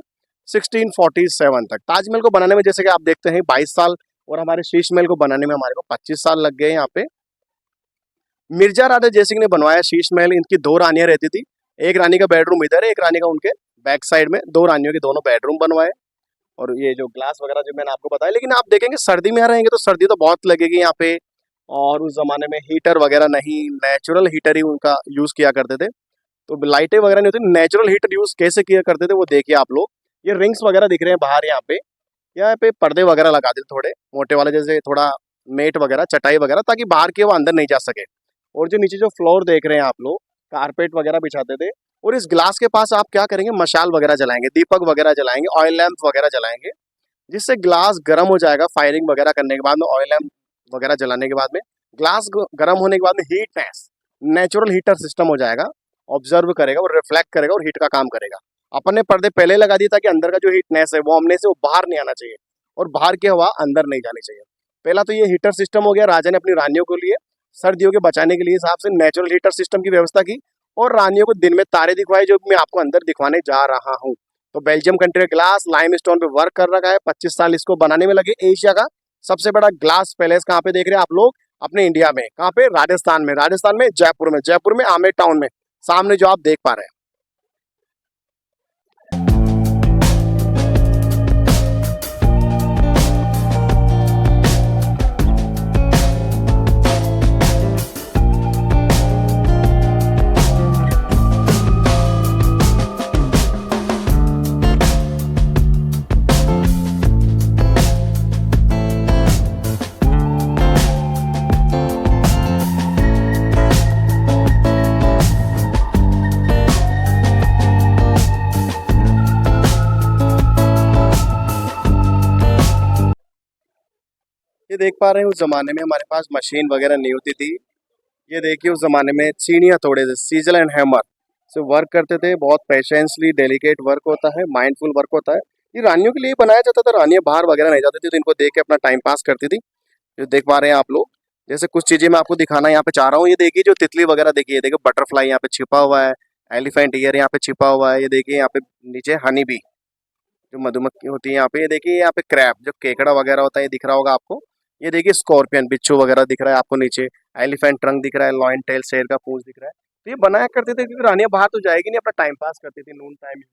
1647 तक। ताजमहल को बनाने में जैसे कि आप देखते हैं 22 साल, और हमारे शीश महल को बनाने में हमारे को 25 साल लग गए यहाँ पे। मिर्जा राजा जयसिंह ने बनवाया शीश महल। इनकी 2 रानियां रहती थी, एक रानी का बेडरूम इधर है, एक रानी का उनके बैक साइड में। 2 रानियों के दोनों बेडरूम बनवाए। और ये जो ग्लास वगैरह जो मैंने आपको बताया, लेकिन आप देखेंगे सर्दी में यहाँ रहेंगे तो सर्दी तो बहुत लगेगी यहाँ पे। और उस जमाने में हीटर वगैरह नहीं, नेचुरल हीटर ही उनका यूज किया करते थे। तो लाइटें वगैरह नहीं होती, नेचुरल हीटर यूज कैसे किया करते थे वो देखिए आप लोग। ये रिंग्स वगैरह दिख रहे हैं बाहर, यहाँ पे पर्दे वगैरह लगा देते थोड़े मोटे वाले, जैसे थोड़ा मेट वगैरह, चटाई वगैरह, ताकि बाहर के वो अंदर नहीं जा सके। और जो नीचे जो फ्लोर देख रहे हैं आप लोग, कारपेट वगैरह बिछाते थे। और इस ग्लास के पास आप क्या करेंगे, मशाल वगैरह जलाएंगे, दीपक वगैरह जलाएंगे, ऑयल लैंप वगैरह जलाएंगे, जिससे ग्लास गर्म हो जाएगा। फायरिंग वगैरह करने के बाद में, ऑयल लैंप वगैरह जलाने के बाद में, ग्लास गर्म होने के बाद में हीटनेस, नेचुरल हीटर सिस्टम हो जाएगा, ऑब्जर्व करेगा और रिफ्लेक्ट करेगा और हीट का काम करेगा। अपन ने पर्दे पहले लगा दिए ताकि अंदर का जो हीटनेस है वो हमने से वो बाहर नहीं आना चाहिए और बाहर की हवा अंदर नहीं जानी चाहिए। पहला तो ये हीटर सिस्टम हो गया। राजा ने अपनी रानियों के लिए सर्दियों के बचाने के लिए हिसाब से नेचुरल हीटर सिस्टम की व्यवस्था की, और रानियों को दिन में तारे दिखवाए, जो मैं आपको अंदर दिखवाने जा रहा हूँ। तो बेल्जियम कंट्री का ग्लास लाइम स्टोन पे वर्क कर रखा है, 25 साल इसको बनाने में लगे। एशिया का सबसे बड़ा ग्लास पैलेस कहाँ पे देख रहे हैं आप लोग, अपने इंडिया में। कहाँ पे, राजस्थान में। राजस्थान में जयपुर में आमेर टाउन में, सामने जो आप देख पा रहे हैं। ये देख पा रहे हैं, उस जमाने में हमारे पास मशीन वगैरह नहीं होती थी। ये देखिए, उस जमाने में चीनियाँ थोड़े से सीजल एंड हैमर से वर्क करते थे। बहुत पेशेंसली डेलिकेट वर्क होता है, माइंडफुल वर्क होता है। ये रानियों के लिए बनाया जाता था। रानियाँ बाहर वगैरह नहीं जाती थी, तो इनको देख के अपना टाइम पास करती थी। जो देख पा रहे हैं आप लोग, जैसे कुछ चीजें मैं आपको दिखाना यहाँ पे चाह रहा हूँ। ये देखिए, जो तितली वगैरह देखिए, देखिए बटरफ्लाई यहाँ पे छिपा हुआ है, एलिफेंट ईयर यहाँ पे छिपा हुआ है। ये देखिए यहाँ पे नीचे हनी बी, जो मधुमक्खी होती है यहाँ पे। ये देखिए यहाँ पे क्रैब, जो केकड़ा वगैरह होता है, ये दिख रहा होगा आपको। ये देखिए स्कॉर्पियन, बिच्छू वगैरह दिख रहा है आपको नीचे। एलिफेंट ट्रंक दिख रहा है, लॉयन टेल, शेर का पूंछ दिख रहा है। तो ये बनाया करते थे क्योंकि रानियां बाहर तो जाएगी नहीं, अपना टाइम पास करती थी। नून टाइम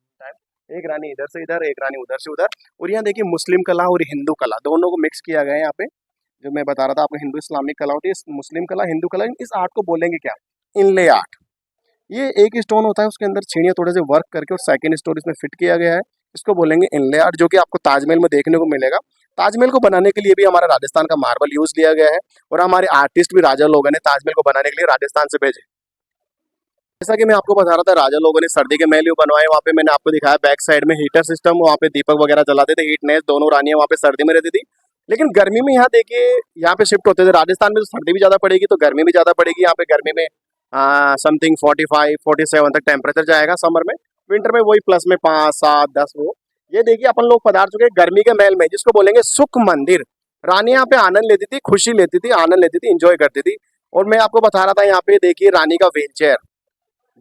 एक रानी इधर से इधर, एक रानी उधर से उधर। और यहाँ देखिए मुस्लिम कला और हिंदू कला दोनों को मिक्स किया गया है यहाँ पे। जो मैं बता रहा था आपको, हिंदू इस्लामिक कला होती है, मुस्लिम कला, हिंदू कला। इस आर्ट को बोलेंगे क्या, इनले आर्ट। ये एक स्टोन होता है, उसके अंदर छीड़ियाँ थोड़े से वर्क करके और सेकंड स्टोन इसमें फिट किया गया है। इसको बोलेंगे इनले आर्ट, जो कि आपको ताजमहल में देखने को मिलेगा। ताजमहल को बनाने के लिए भी हमारा राजस्थान का मार्बल यूज लिया गया है, और हमारे आर्टिस्ट भी राजा लोगों ने ताजमहल को बनाने के लिए राजस्थान से भेजे। जैसा कि मैं आपको बता रहा था, राजा लोगों ने सर्दी के महल बनवाए। वहाँ पे मैंने आपको दिखाया बैक साइड में हीटर सिस्टम, वहाँ पे दीपक वगैरह जलाते थे। हीटनेस, दोनों रानियां वहाँ पे सर्दी में रहती थी। लेकिन गर्मी में यहाँ देखिए, यहाँ पे शिफ्ट होते थे। राजस्थान में तो सर्दी भी ज्यादा पड़ेगी तो गर्मी भी ज्यादा पड़ेगी। यहाँ पे गर्मी में समथिंग 45-47 तक टेम्परेचर जाएगा समर में। विंटर में वही प्लस में 5, 7, 10 वो। ये देखिए अपन लोग पधार चुके हैं गर्मी के महल में, जिसको बोलेंगे सुख मंदिर। रानी यहाँ पे आनंद लेती थी, खुशी लेती थी, आनंद लेती थी, एंजॉय करती थी। और मैं आपको बता रहा था यहाँ पे देखिए रानी का व्हील चेयर,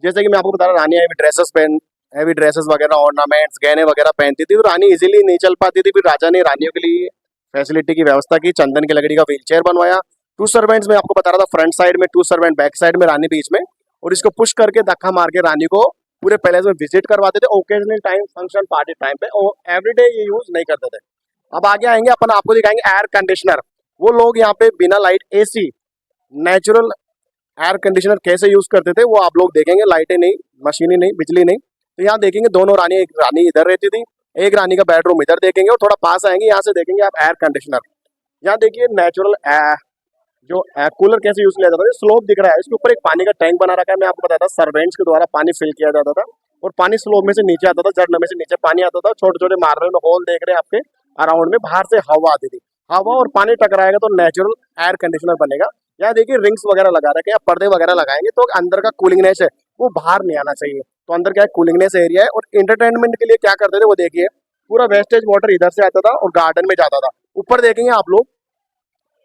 जैसे कि मैं आपको बता रहा रानी हैवी ड्रेसेस वगैरह, ऑर्नामेंट्स, गहने वगैरह पहनती थी, तो रानी इजीली नहीं चल पाती थी। फिर राजा ने रानियों के लिए फैसिलिटी की व्यवस्था की, चंदन की लकड़ी का व्हील चेयर बनवाया। 2 सर्वेंट्स में आपको बता रहा था, फ्रंट साइड में 2 सर्वेंट, बैक साइड में रानी बीच में, और इसको पुश करके धक्का मार के रानी को पूरे पैलेस में विजिट करवाते थे occasional time, function party time पे, और एवरीडे ये यूज नहीं करते थे। अब आगे आएंगे अपन, आपको दिखाएंगे एयर कंडीशनर। वो लोग यहाँ पे बिना light, AC, natural air conditioner कैसे यूज करते थे वो आप लोग देखेंगे। लाइटें नहीं, मशीनें नहीं, बिजली नहीं। तो यहाँ देखेंगे दोनों रानी, एक रानी इधर रहती थी, एक रानी का बेडरूम इधर देखेंगे, और थोड़ा पास आएंगे, यहाँ से देखेंगे आप एयर कंडीशनर। यहाँ देखिए नेचुरल जो कूलर कैसे यूज किया जाता है, स्लोप दिख रहा है, इसके ऊपर एक पानी का टैंक बना रखा है। मैं आपको बताया था सर्वेंट्स के द्वारा पानी फिल किया जाता था, और पानी स्लोप में से नीचे आता था, झरने में से नीचे पानी आता था। छोटे छोटे मार्बल में होल देख रहे हैं आपके अराउंड में, बाहर से हवा आती थी, हवा और पानी टकराएगा तो नेचुरल एयर कंडीशनर बनेगा। यहाँ देखिए रिंग्स वगैरह लगा रखे हैं, पर्दे वगैरह लगाएंगे तो अंदर का कूलिंगनेस है वो बाहर नहीं आना चाहिए। तो अंदर क्या है, कूलिंगनेस एरिया है। और एंटरटेनमेंट के लिए क्या करते थे वो देखिए, पूरा वेस्टेज वाटर इधर से आता था और गार्डन में जाता था। ऊपर देखेंगे आप लोग,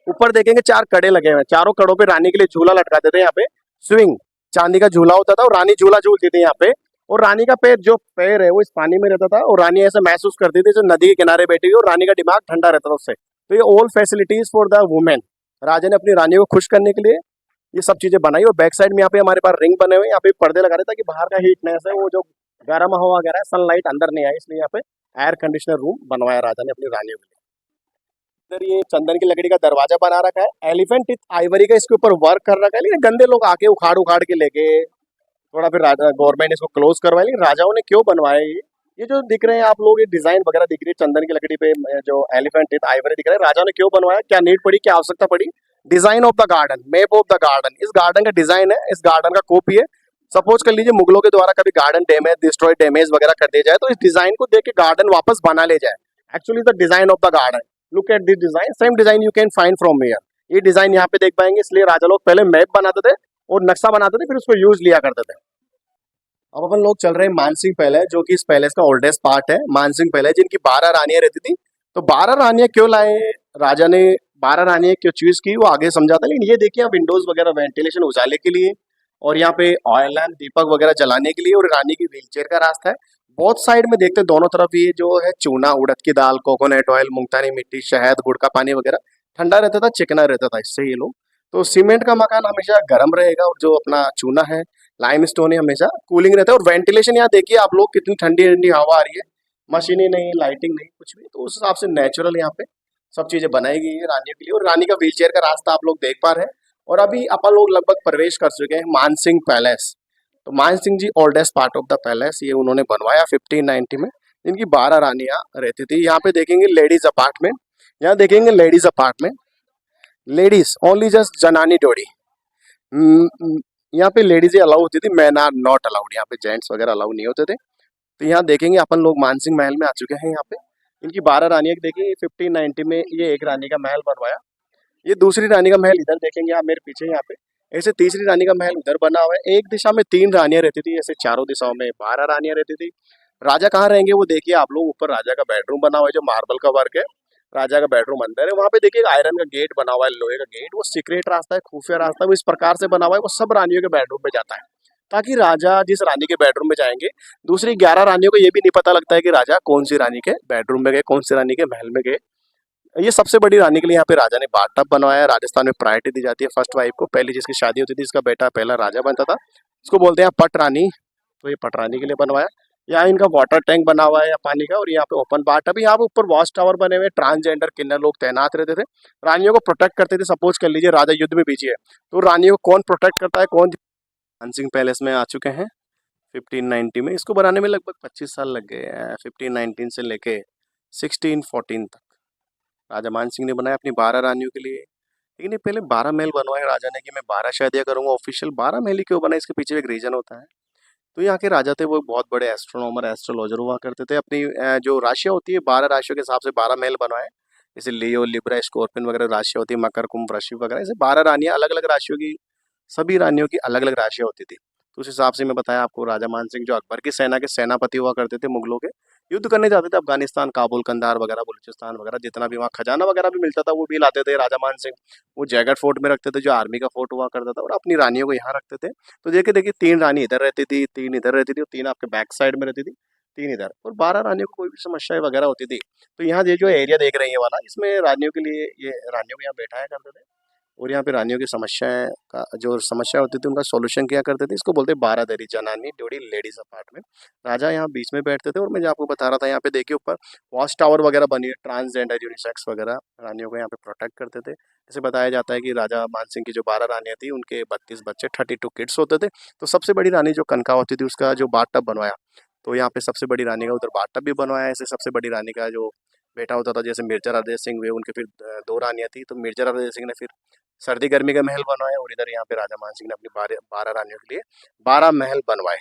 ऊपर देखेंगे 4 कड़े लगे हुए हैं, चारों कड़ों पे रानी के लिए झूला लटकाते थे। यहाँ पे स्विंग, चांदी का झूला होता था, और रानी झूला झूलती थी यहाँ पे। और रानी का पैर है वो इस पानी में रहता था, और रानी ऐसा महसूस करती थी जैसे नदी के किनारे बैठी हुई, और रानी का दिमाग ठंडा रहता था उससे। तो ये all facilities for the women, राजा ने अपनी रानी को खुश करने के लिए ये सब चीजें बनाई। और बैक साइड में यहाँ पे हमारे पास रिंग बने हुए हैं, यहाँ पे पर्दे लगा रहे ताकि बाहर का हीटनेस है वो जो गर्म हवा वगैरह है, सनलाइट अंदर नहीं आए, इसलिए यहाँ पे एयर कंडीशनर रूम बनवाया राजा ने अपनी रानियों के लिए। इधर ये चंदन की लकड़ी का दरवाजा बना रखा है, एलिफेंट विथ आइवरी का इसके ऊपर वर्क कर रखा है। लेकिन गंदे लोग आके उखाड़ उखाड़ के लेके थोड़ा, फिर राजा गवर्नमेंट ने इसको क्लोज करवाया। लेकिन राजाओं ने क्यों बनवाया ये जो दिख रहे हैं आप लोग, ये डिजाइन वगैरह दिख रही है चंदन की लकड़ी पे, जो एलिफेंट विथ आइवरी दिख रहा है, राजा ने क्यों बनवाया, क्या नीड पड़ी, क्या आवश्यकता पड़ी। Design of the garden, map of the garden, इस गार्डन का डिजाइन है, इस गार्डन का कॉपी है। सपोज कर लीजिए मुगलों के द्वारा कभी गार्डन डैमेज, डिस्ट्रॉय, डैमेज वगैरह कर दिया जाए, तो इस डिजाइन को देख के गार्डन वापस बना ले जाए। Actually the design of the garden, look at this design, same design you can find from here. ये डिजाइन यहाँ पे देख पाएंगे। इसलिए राजा लोग पहले मैप बनाते थे और नक्शा बनाते थे, फिर उसको यूज लिया करते थे। अब अपन लोग चल रहे हैं मानसिंह पैलेस, जो कि इस पैलेस का ओल्डेस्ट पार्ट है। मानसिंह पैलेस जिनकी 12 रानियां रहती थी। तो 12 रानियां क्यों लाए राजा ने, 12 रानियां क्यों चूज की वो आगे समझाता है। लेकिन ये देखिए विंडोज वगैरह वेंटिलेशन उजाले के लिए, और यहाँ पे ऑयल लैम्प, दीपक वगैरह जलाने के लिए, और रानी की व्हीलचेयर का रास्ता है। बहुत साइड में देखते दोनों तरफ ये जो है चूना, उड़द की दाल, कोकोनट ऑयल, मुल्तानी मिट्टी, शहद, गुड़ का पानी वगैरह ठंडा रहता था, चिकना रहता था, इससे ये लोग। तो सीमेंट का मकान हमेशा गर्म रहेगा, और जो अपना चूना है, लाइम स्टोन है, हमेशा कूलिंग रहता है। और वेंटिलेशन यहाँ देखिए आप लोग, कितनी ठंडी ठंडी हवा आ रही है, मशीनें नहीं, लाइटिंग नहीं, कुछ भी। तो उस हिसाब से नेचुरल यहाँ पे सब चीजें बनाई गई है रानियों के लिए। और रानी का व्हीलचेयर का रास्ता आप लोग देख पा रहे हैं। और अभी अपन लोग लगभग प्रवेश कर चुके हैं मानसिंह पैलेस। तो Mansingh ji oldest part of the palace, ये उन्होंने बनवाया 1590 में। इनकी 12 रानियां रहती थी। यहाँ पे देखेंगे लेडीज अपार्टमेंट, यहाँ देखेंगे ladies apartment, ladies only just जनानी डोड़ी। यहाँ पे लेडीज अलाउ होती थी, मैन आर नॉट अलाउड, यहाँ पे जेंट्स वगैरह अलाउ नहीं होते थे। तो यहाँ देखेंगे अपन लोग मानसिंह महल में आ चुके हैं। यहाँ पे इनकी 12 रानियां देखिए, 1590 में ये एक रानी का महल बनवाया। ये दूसरी रानी का महल इधर देखेंगे आप मेरे पीछे, यहाँ पे ऐसे तीसरी रानी का महल उधर बना हुआ है। एक दिशा में 3 रानियां रहती थी, ऐसे चारों दिशाओं में 12 रानियां रहती थी। राजा कहाँ रहेंगे वो देखिए आप लोग, ऊपर राजा का बेडरूम बना हुआ है, जो मार्बल का वर्क है। राजा का बेडरूम अंदर है, वहाँ पे देखिए आयरन का गेट बना हुआ है, लोहे का गेट, वो सीक्रेट रास्ता है, खुफिया रास्ता है, वो इस प्रकार से बना हुआ है, वो सब रानियों के बेडरूम में जाता है, ताकि राजा जिस रानी के बेडरूम में जाएंगे, दूसरी 11 रानियों को ये भी नहीं पता लगता है कि राजा कौन सी रानी के बेडरूम में गए, कौन सी रानी के महल में गए। ये सबसे बड़ी रानी के लिए यहाँ पे राजा ने बाथटब बनवाया। राजस्थान में प्रायोरिटी दी जाती है फर्स्ट वाइफ को, पहली जिसकी शादी होती थी, इसका बेटा पहला राजा बनता था, इसको बोलते हैं पट रानी। तो ये पट रानी के लिए बनवाया। यहाँ इनका वाटर टैंक बना हुआ है या पानी का, और यहाँ पे ओपन बाथटब। यहाँ पे ऊपर वॉच टावर बने हुए, ट्रांसजेंडर किन्नर लोग तैनात रहते थे, रानियों को प्रोटेक्ट करते थे। सपोज कर लीजिए राजा युद्ध में बिजी है, तो रानियों को कौन प्रोटेक्ट करता है, कौन। मानसिंह पैलेस में आ चुके हैं 1590 में। इसको बनाने में लगभग 25 साल लग गए हैं, 1519 से लेके 1614 तक राजा मानसिंह ने बनाया अपनी 12 रानियों के लिए। लेकिन ये पहले 12 महल बनवाए राजा ने, कि मैं 12 शादियां करूंगा ऑफिशियल। 12 महल ही क्यों बनाए, इसके पीछे एक रीजन होता है। तो यहाँ के राजा थे वो बहुत बड़े एस्ट्रोनॉमर, एस्ट्रोलॉजर हुआ करते थे। अपनी जो राशियाँ होती है 12 राशियों के हिसाब से 12 महल बनवाए। जैसे लियो, लिब्रा, स्कॉर्पियन वगैरह राशियाँ होती है, मकर, कुंभ, वृश्चिक वगैरह, ऐसे 12 रानियाँ अलग अलग राशियों की, सभी रानियों की अलग अलग राशियाँ होती थी। तो उस हिसाब से मैं बताया आपको, राजा मानसिंह जो अकबर की सेना के सेनापति हुआ करते थे मुगलों के, युद्ध करने जाते थे अफगानिस्तान, काबुल, कंधार वगैरह, बलूचिस्तान वगैरह, जितना भी वहाँ खजाना वगैरह भी मिलता था वो भी लाते थे राजा मान सिंह। वो जैगट फोर्ट में रखते थे जो आर्मी का फोर्ट हुआ करता था, और अपनी रानियों को यहाँ रखते थे। तो देखिए देखिए 3 रानी इधर रहती थी, 3 इधर रहती थी, और 3 आपके बैक साइड में रहती थी, 3 इधर, और 12 रानियों को कोई भी समस्या वगैरह होती थी। तो यहाँ ये जो एरिया देख रहे हैं ये वाला, इसमें रानियों के लिए, ये रानियों को यहाँ बैठाया करते थे, और यहाँ पे रानियों की समस्याएं का जो समस्या होती थी उनका सॉल्यूशन किया करते थे। इसको बोलते हैं बारादरी, जनानी ड्यूटी लेडीज अपार्टमेंट। राजा यहाँ बीच में बैठते थे, और मैं जो आपको बता रहा था यहाँ पे देखिए ऊपर वॉच टावर वगैरह बनी है, ट्रांसजेंडर यूनिसेक्स वगैरह रानियों को यहाँ पे प्रोटेक्ट करते थे। जैसे बताया जाता है कि राजा मानसिंह की जो 12 रानियाँ थी उनके 32 बच्चे, 32 किड्स होते थे। तो सबसे बड़ी रानी जो कनका होती थी उसका जो बाथ टब बनवाया, तो यहाँ पे सबसे बड़ी रानी का उधर बाथ टब भी बनवाया। ऐसे सबसे बड़ी रानी का जो बेटा होता था, जैसे मिर्जा राजेश सिंह हुए, उनके फिर 2 रानियाँ थी, तो मिर्जा राजेश सिंह ने फिर सर्दी गर्मी का महल बनवाए, और इधर यहाँ पे राजा मान सिंह ने अपनी 12 रानियों के लिए 12 महल बनवाए।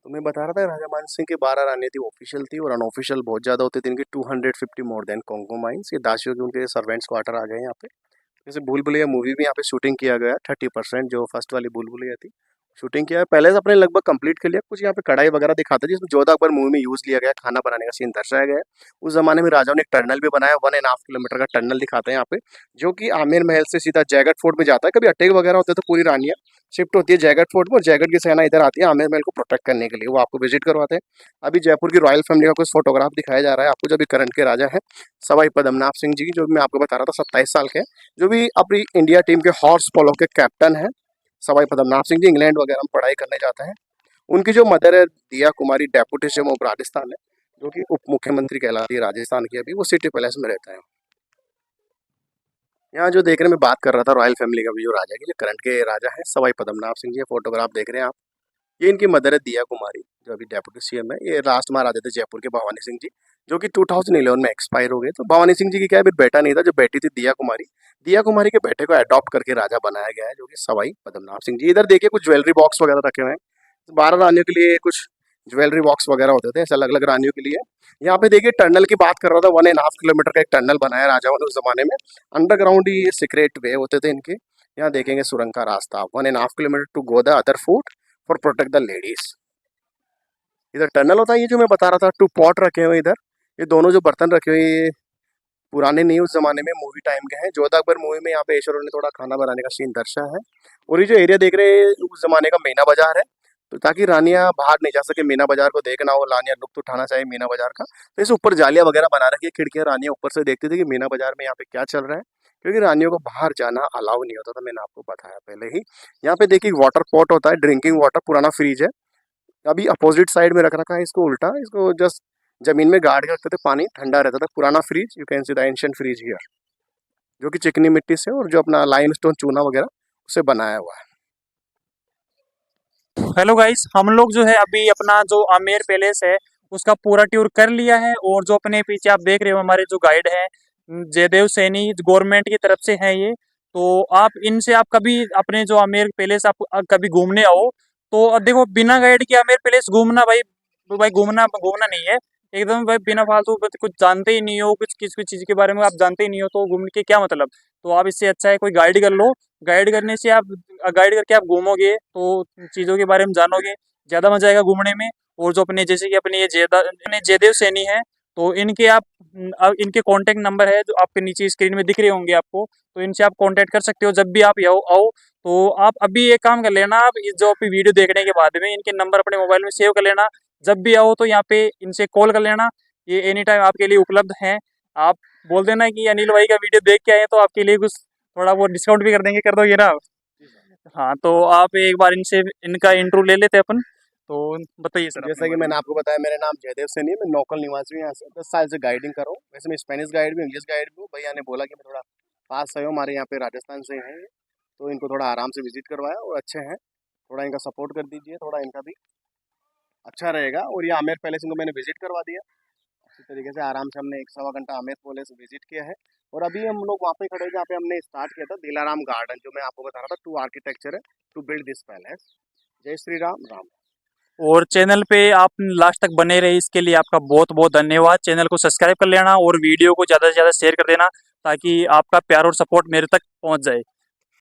तो मैं बता रहा था राजा मान सिंह की 12 रानी थी, ऑफिशियल थी, और अनऑफिशियल बहुत ज़्यादा होती थी इनकी 250 मोर देन कॉन्कोमाइंस। ये दासियों के उनके सर्वेंट्स क्वार्टर आ गए यहाँ पे। जैसे भूल भुलैया मूवी भी यहाँ पे शूटिंग किया गया, 30% जो फर्स्ट वाली भूल भुलैया थी शूटिंग किया है। पहले से अपने लगभग कंप्लीट कर लिया। कुछ यहाँ पे कढ़ाई वगैरह दिखाते हैं जिसमें जोधा अकबर मूवी में यूज़ लिया गया, खाना बनाने का सीन दर्शाया गया है। उस जमाने में राजाओं ने एक टनल भी बनाया, 1.5 किलोमीटर का टनल दिखाते हैं यहाँ पे, जो कि आमेर महल से सीधा जयगढ़ फोर्ट में जाता है। कभी अटैक वगैरह होते हैं तो पूरी रानियाँ शिफ्ट होती है जयगढ़ फोर्ट में, और जयगढ़ की सेना इधर आती है आमेर महल को प्रोटेक्ट करने के लिए। वो आपको विजिट करवाते हैं। अभी जयपुर की रॉयल फैमिली का कुछ फोटोग्राफ दिखाया जा रहा है आपको, जो भी करंट के राजा है सवाई पद्मनाभ सिंह जी की, जो भी मैं आपको बता रहा था 27 साल के, जो भी अपनी इंडिया टीम के हॉर्स पोलो के कैप्टन है सवाई पद्मनाभ सिंह जी। इंग्लैंड वगैरह में पढ़ाई करने जाते हैं। उनकी जो मदर है दिया कुमारी, डेप्यूटी सीएम ऑफ राजस्थान है, जो कि उप मुख्यमंत्री कहलाती है राजस्थान की। अभी वो सिटी पैलेस में रहता है। यहाँ जो देखने में बात कर रहा था रॉयल फैमिली का भी, जो राजा की, जो करंट के राजा है सवाई पद्मनाभ सिंह जी, फोटोग्राफ देख रहे हैं आप। ये इनकी मदर है दिया कुमारी, जो अभी डेप्यूटी सीएम है। ये लास्ट महाराजा थे जयपुर के भवानी सिंह जी, जो कि 2011 में एक्सपायर हो गए। तो भवानी सिंह जी की क्या है, फिर बेटा नहीं था, जो बेटी थी दिया कुमारी। दिया कुमारी के बेटे को अडॉप्ट करके राजा बनाया गया है, जो कि सवाई पद्मनाभ सिंह जी। इधर देखिए कुछ ज्वेलरी बॉक्स वगैरह रखे हुए हैं। 12 रानियों के लिए कुछ ज्वेलरी बॉक्स वगैरह होते थे, ऐसे अलग अलग रानियों के लिए। यहाँ पे देखिए टनल की बात कर रहा था, 1.5 किलोमीटर का एक टनल बनाया राजाओं ने उस जमाने में। अंडरग्राउंड ही सीक्रेट वे होते थे इनके। यहाँ देखेंगे सुरंग का रास्ता, 1.5 kilometre to go the other fort for protect the ladies. इधर टनल होता है, ये जो मैं बता रहा था 2 पॉट रखे हुए इधर। ये दोनों जो बर्तन रखे हुए ये पुराने नहीं, उस जमाने में मूवी टाइम के हैं। जोधा अकबर मूवी में यहाँ पे ऐश्वर्या ने थोड़ा खाना बनाने का सीन दर्शाया है। और ये जो एरिया देख रहे हैं उस जमाने का मीना बाजार है, तो ताकि रानियां बाहर नहीं जा सके, मीना बाजार को देखना हो, रानियां लुत्फ उठाना चाहिए मीना बाजार का, तो इस ऊपर जालियां वगैरह बना रखी है, खिड़कियां, रानियां ऊपर से देखती थी कि मीना बाजार में यहाँ पे क्या चल रहा है, क्योंकि रानियों को बाहर जाना अलाउ नहीं होता था, मैंने आपको बताया पहले ही। यहाँ पे देखिए वाटर पॉट होता है, ड्रिंकिंग वाटर, पुराना फ्रिज है, अभी अपोजिट साइड में रख रखा है इसको उल्टा। इसको जस्ट जमीन में गाड़ के रखते थे, पानी ठंडा रहता था। पुराना fridge, you can see the ancient fridge here, जो कि चिकनी मिट्टी से और जो अपना लाइमस्टोन चूना वगैरह उससे बनाया हुआ है। हेलो गाइस, हम लोग जो है अभी अपना जो आमेर पैलेस है उसका पूरा टूर कर लिया है। और जो अपने पीछे आप देख रहे हो हमारे जो गाइड है जयदेव सैनी, गवर्नमेंट की तरफ से है ये। तो आप इनसे आप कभी अपने जो आमेर पैलेस आप कभी घूमने आओ तो देखो, बिना गाइड के आमेर पैलेस घूमना भाई भाई घूमना घूमना नहीं है एकदम भाई। बिना फालतू कुछ जानते ही नहीं हो, कुछ किसी चीज़ के बारे में आप जानते ही नहीं हो, तो घूमने के क्या मतलब। तो आप इससे अच्छा है कोई गाइड कर लो। गाइड करने से आप गाइड करके आप घूमोगे तो चीज़ों के बारे में जानोगे, ज़्यादा मजा आएगा घूमने में। और जो अपने जैसे कि अपने ये जयदेव सैनी है, तो इनके आप इनके कांटेक्ट नंबर है जो आपके नीचे स्क्रीन में दिख रहे होंगे आपको, तो इनसे आप कांटेक्ट कर सकते हो जब भी आप आओ आओ। तो आप अभी एक काम कर लेना, आप इस जो आपकी वीडियो देखने के बाद में इनके नंबर अपने मोबाइल में सेव कर लेना। जब भी आओ तो यहाँ पे इनसे कॉल कर लेना, ये एनी टाइम आपके लिए उपलब्ध हैं। आप बोल देना कि अनिल भाई का वीडियो देख के आए, तो आपके लिए कुछ थोड़ा बहुत डिस्काउंट भी कर देंगे, कर दोगे ना। हाँ, तो आप एक बार इनसे इनका इंटरव्यू ले लेते हैं अपन। तो बताइए सर। जैसा कि मैंने आपको बताया, मेरा नाम जयदेव सैनी है, मैं लोकल निवासी हूँ यहाँ से, 10 साल से गाइडिंग कर रहा हूँ। वैसे मैं स्पेनिश गाइड भी, इंग्लिश गाइड भी हूँ। भैया ने बोला कि मैं थोड़ा पास से हूँ, हमारे यहाँ पे राजस्थान से हैं, तो इनको थोड़ा आराम से विजिट करवाया और अच्छे हैं, थोड़ा इनका सपोर्ट कर दीजिए, थोड़ा इनका भी अच्छा रहेगा। और ये आमेर पैलेस इनको मैंने विजिट करवा दिया अच्छी तरीके से, आराम से हमने 1-1.25 घंटा आमेर पैलेस विजिट किया है। और अभी हम लोग वहाँ पे खड़े हैं जहाँ पे हमने स्टार्ट किया था, दिलाराम गार्डन, जो मैं आपको बता रहा था, टू आर्किटेक्चर है टू बिल्ड दिस पैलेस। जय श्री राम, राम। और चैनल पे आप लास्ट तक बने रहे, इसके लिए आपका बहुत बहुत धन्यवाद। चैनल को सब्सक्राइब कर लेना और वीडियो को ज़्यादा से ज़्यादा शेयर कर देना, ताकि आपका प्यार और सपोर्ट मेरे तक पहुंच जाए।